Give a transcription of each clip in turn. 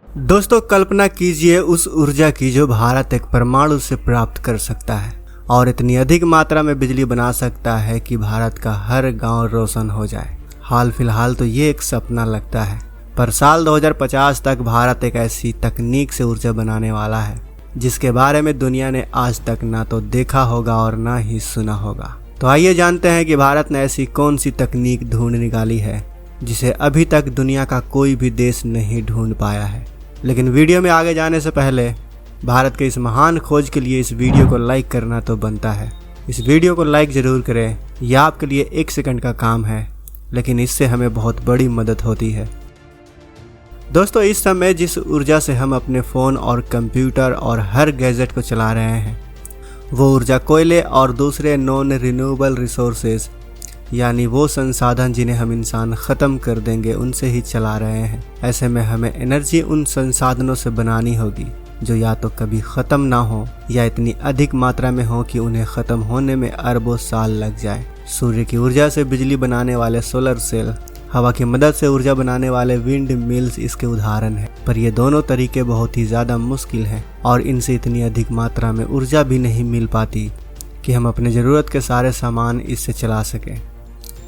दोस्तों कल्पना कीजिए उस ऊर्जा की जो भारत एक परमाणु से प्राप्त कर सकता है और इतनी अधिक मात्रा में बिजली बना सकता है कि भारत का हर गांव रोशन हो जाए। हाल फिलहाल तो ये एक सपना लगता है, पर साल 2050 तक भारत एक ऐसी तकनीक से ऊर्जा बनाने वाला है जिसके बारे में दुनिया ने आज तक ना तो देखा होगा और ना ही सुना होगा। तो आइए जानते हैं कि भारत ने ऐसी कौन सी तकनीक ढूंढ निकाली है जिसे अभी तक दुनिया का कोई भी देश नहीं ढूंढ पाया है। लेकिन वीडियो में आगे जाने से पहले भारत के इस महान खोज के लिए इस वीडियो को लाइक करना तो बनता है। इस वीडियो को लाइक ज़रूर करें, यह आपके लिए 1 सेकंड का काम है, लेकिन इससे हमें बहुत बड़ी मदद होती है। दोस्तों इस समय जिस ऊर्जा से हम अपने फ़ोन और कंप्यूटर और हर गैजेट को चला रहे हैं वो ऊर्जा कोयले और दूसरे नॉन रिन्यूएबल रिसोर्सेज यानी वो संसाधन जिन्हें हम इंसान ख़त्म कर देंगे उनसे ही चला रहे हैं। ऐसे में हमें एनर्जी उन संसाधनों से बनानी होगी जो या तो कभी ख़त्म ना हो या इतनी अधिक मात्रा में हो कि उन्हें ख़त्म होने में अरबों साल लग जाए। सूर्य की ऊर्जा से बिजली बनाने वाले सोलर सेल, हवा की मदद से ऊर्जा बनाने वाले विंड मिल्स इसके उदाहरण हैं। पर ये दोनों तरीके बहुत ही ज़्यादा मुश्किल हैं और इनसे इतनी अधिक मात्रा में ऊर्जा भी नहीं मिल पाती कि हम अपने ज़रूरत के सारे सामान इससे चला सकें।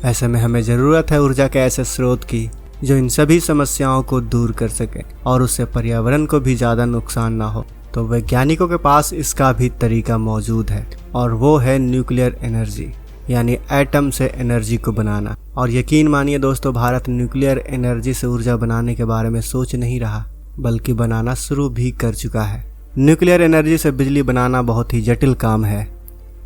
ऐसे में हमें ज़रूरत है ऊर्जा के ऐसे स्रोत की जो इन सभी समस्याओं को दूर कर सके और उससे पर्यावरण को भी ज़्यादा नुकसान ना हो। तो वैज्ञानिकों के पास इसका भी तरीका मौजूद है और वो है न्यूक्लियर एनर्जी यानी एटम से एनर्जी को बनाना। और यकीन मानिए दोस्तों, भारत न्यूक्लियर एनर्जी से ऊर्जा बनाने के बारे में सोच नहीं रहा बल्कि बनाना शुरू भी कर चुका है। न्यूक्लियर एनर्जी से बिजली बनाना बहुत ही जटिल काम है,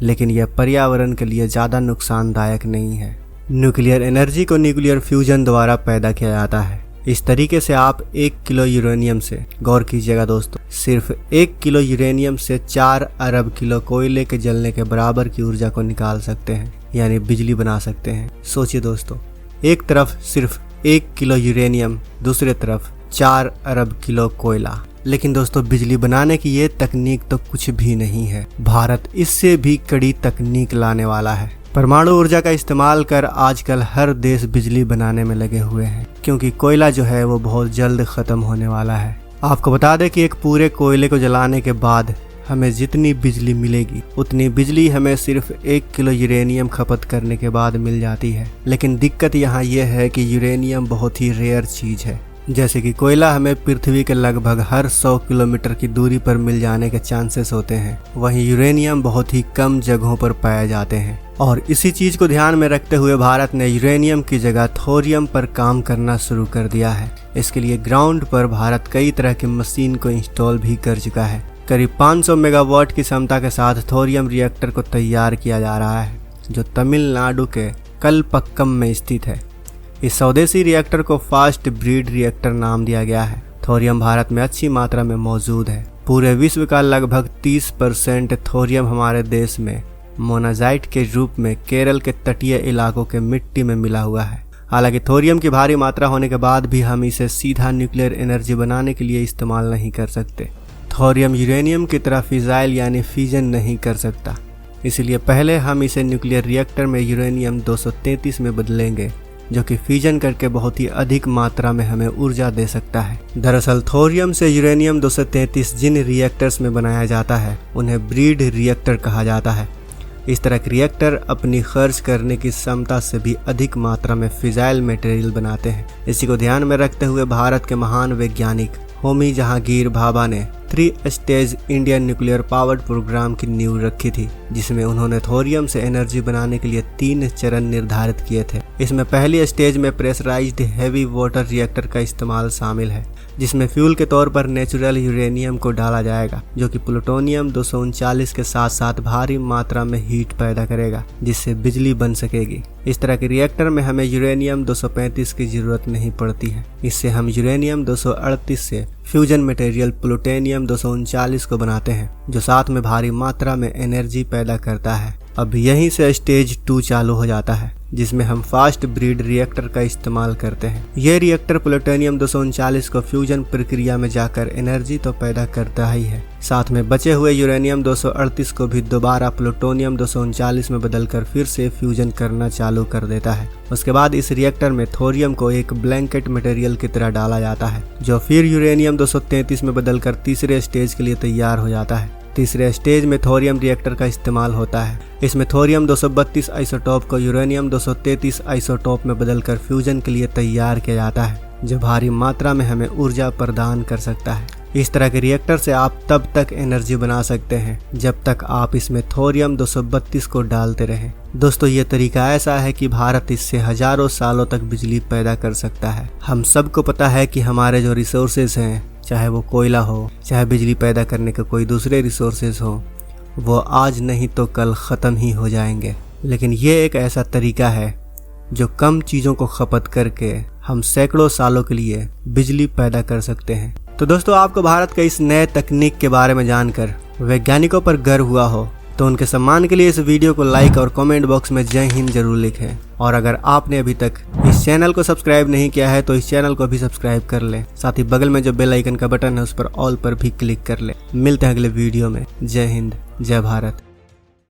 लेकिन यह पर्यावरण के लिए ज़्यादा नुकसानदायक नहीं है। न्यूक्लियर एनर्जी को न्यूक्लियर फ्यूजन द्वारा पैदा किया जाता है। इस तरीके से आप 1 किलो यूरेनियम से, गौर कीजिएगा दोस्तों, सिर्फ 1 किलो यूरेनियम से 4 अरब किलो कोयले के जलने के बराबर की ऊर्जा को निकाल सकते हैं, यानी बिजली बना सकते हैं। सोचिए दोस्तों, एक तरफ सिर्फ 1 किलो यूरेनियम, दूसरी तरफ 4 अरब किलो कोयला। लेकिन दोस्तों बिजली बनाने की ये तकनीक तो कुछ भी नहीं है। भारत इससे भी कड़ी तकनीक लाने वाला है। परमाणु ऊर्जा का इस्तेमाल कर आजकल हर देश बिजली बनाने में लगे हुए हैं, क्योंकि कोयला जो है वो बहुत जल्द ख़त्म होने वाला है। आपको बता दें कि एक पूरे कोयले को जलाने के बाद हमें जितनी बिजली मिलेगी उतनी बिजली हमें सिर्फ 1 किलो यूरेनियम खपत करने के बाद मिल जाती है। लेकिन दिक्कत यहाँ यह है कि यूरेनियम बहुत ही रेयर चीज़ है। जैसे कि कोयला हमें पृथ्वी के लगभग हर 100 किलोमीटर की दूरी पर मिल जाने के चांसेस होते हैं, वहीं यूरेनियम बहुत ही कम जगहों पर पाए जाते हैं। और इसी चीज़ को ध्यान में रखते हुए भारत ने यूरेनियम की जगह थोरियम पर काम करना शुरू कर दिया है। इसके लिए ग्राउंड पर भारत कई तरह की मशीन को इंस्टॉल भी कर चुका है। करीब 500 मेगावाट की क्षमता के साथ थोरियम रिएक्टर को तैयार किया जा रहा है, जो तमिलनाडु के कलपक्कम में स्थित है। इस स्वदेशी रिएक्टर को फास्ट ब्रीड रिएक्टर नाम दिया गया है। थोरियम भारत में अच्छी मात्रा में मौजूद है। पूरे विश्व का लगभग 30% थोरियम हमारे देश में मोनाजाइट के रूप में केरल के तटीय इलाकों के मिट्टी में मिला हुआ है। हालांकि थोरियम की भारी मात्रा होने के बाद भी हम इसे सीधा न्यूक्लियर एनर्जी बनाने के लिए इस्तेमाल नहीं कर सकते। थोरियम यूरेनियम की तरह फिजाइल यानी फ्यूजन नहीं कर सकता, इसलिए पहले हम इसे न्यूक्लियर रिएक्टर में यूरेनियम 233 में बदलेंगे, जो कि फ्यूजन करके बहुत ही अधिक मात्रा में हमें ऊर्जा दे सकता है। दरअसल थोरियम से यूरेनियम 233 जिन रिएक्टर्स में बनाया जाता है उन्हें ब्रीड रिएक्टर कहा जाता है। इस तरह के रिएक्टर अपनी खर्च करने की क्षमता से भी अधिक मात्रा में फिजाइल मटेरियल बनाते हैं। इसी को ध्यान में रखते हुए भारत के महान वैज्ञानिक होमी जहांगीर भाभा ने 3 stage Indian nuclear powered program की नींव रखी थी, जिसमें उन्होंने थोरियम से एनर्जी बनाने के लिए 3 चरण निर्धारित किए थे। इसमें पहली स्टेज में प्रेशराइज्ड हैवी वाटर रिएक्टर का इस्तेमाल शामिल है, जिसमें फ्यूल के तौर पर नेचुरल यूरेनियम को डाला जाएगा, जो कि प्लूटोनियम 239 के साथ साथ भारी मात्रा में हीट पैदा करेगा, जिससे बिजली बन सकेगी। इस तरह के रिएक्टर में हमें यूरेनियम 235 की जरूरत नहीं पड़ती है। इससे हम यूरेनियम 238 से फ्यूजन मटेरियल प्लूटोनियम 239 को बनाते हैं, जो साथ में भारी मात्रा में एनर्जी पैदा करता है। अब यहीं से स्टेज 2 चालू हो जाता है, जिसमें हम फास्ट ब्रीड रिएक्टर का इस्तेमाल करते हैं। यह रिएक्टर प्लूटोनियम 239 को फ्यूजन प्रक्रिया में जाकर एनर्जी तो पैदा करता ही है, साथ में बचे हुए यूरेनियम 238 को भी दोबारा प्लूटोनियम 239 में बदलकर फिर से फ्यूजन करना चालू कर देता है। उसके बाद इस रिएक्टर में थोरियम को एक ब्लैंकेट मटेरियल की तरह डाला जाता है, जो फिर यूरेनियम 233 में बदलकर तीसरे स्टेज के लिए तैयार हो जाता है। तीसरे स्टेज में थोरियम रिएक्टर का इस्तेमाल होता है। इसमें थोरियम 232 आइसोटोप को यूरेनियम 233 आइसोटोप में बदलकर फ्यूजन के लिए तैयार किया जाता है, जो भारी मात्रा में हमें ऊर्जा प्रदान कर सकता है। इस तरह के रिएक्टर से आप तब तक एनर्जी बना सकते हैं जब तक आप इसमें थोरियम 232 को डालते रहें। दोस्तों, ये तरीका ऐसा है कि भारत इससे हजारों सालों तक बिजली पैदा कर सकता है। हम सबको पता है कि हमारे जो रिसोर्सेज हैं, चाहे वो कोयला हो, चाहे बिजली पैदा करने के कोई दूसरे रिसोर्सेज हो, वो आज नहीं तो कल ख़त्म ही हो जाएंगे। लेकिन ये एक ऐसा तरीका है जो कम चीज़ों को खपत करके हम सैकड़ों सालों के लिए बिजली पैदा कर सकते हैं। तो दोस्तों, आपको भारत के इस नए तकनीक के बारे में जानकर वैज्ञानिकों पर गर्व हुआ हो तो उनके सम्मान के लिए इस वीडियो को लाइक और कमेंट बॉक्स में जय हिंद जरूर लिखें। और अगर आपने अभी तक इस चैनल को सब्सक्राइब नहीं किया है तो इस चैनल को भी सब्सक्राइब कर लें। साथ ही बगल में जो बेल आइकन का बटन है उस पर ऑल पर भी क्लिक कर लें। मिलते हैं अगले वीडियो में। जय हिंद, जय भारत।